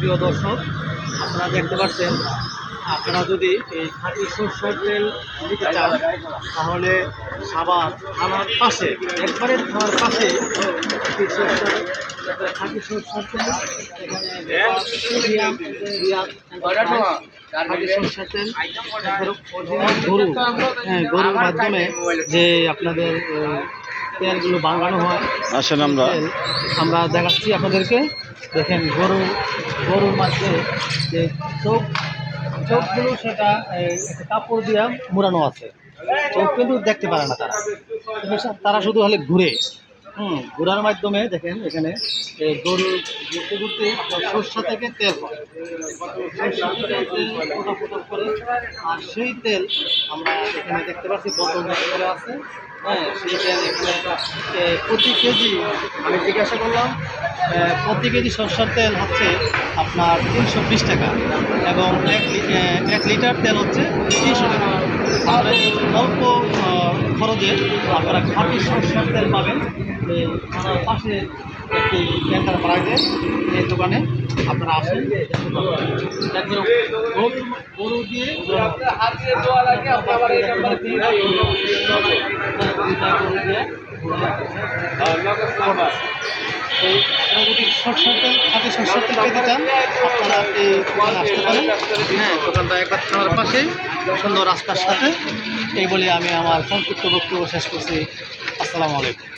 প্রিয় দর্শক, আপনারা দেখতে পাচ্ছেন, আপনারা যদি এই খাঁটি সরষের তেল নিতে চান তাহলে সাভার থানার পাশে, একবারে থানার পাশে খাঁটি সরষের তেল খাঁটি সরষের তেল গরু, গরুর মাধ্যমে যে আপনাদের তেলগুলো বানানো হয়। আসেন আমরা দেখাচ্ছি আপনাদেরকে। দেখেন গরুর মাঝে যে চোখগুলো সেটা একটা কাপড় দিয়ে মোড়ানো আছে। চোখ কিন্তু দেখতে পারে না তারা, তারা শুধু হলে ঘুরে ঘোরার মাধ্যমে দেখেন এখানে গরু ঘুরতে ঘুরতে সরষা থেকে তেল হয়, ফোটা করে। আর সেই তেল আমরা এখানে দেখতে পাচ্ছি বোতল করে আছে। সেই তেল এখানে প্রতি কেজি, আমি জিজ্ঞাসা করলাম, প্রতি কেজি সরষের তেল হচ্ছে আপনার 320 টাকা এবং 1 লিটার তেল হচ্ছে 300 টাকা। তাহলে অল্প খরচে আপনারা খাঁটি সরষের তেল পাবেন। আমার পাশে একটি এন্টারপ্রাইজে এই দোকানে আপনারা আসেন, একদম গরু দিয়ে যদি সরষের তেল, খাঁটি সরষের তেল পেতে চান আপনারা এই দোকানে আসতে পারেন। দোকানটা একবার থানার পাশে, সুন্দর রাস্তার সাথে। এই বলে আমি আমার সংক্ষিপ্ত বক্তব্য শেষ করছি। আসসালামু আলাইকুম।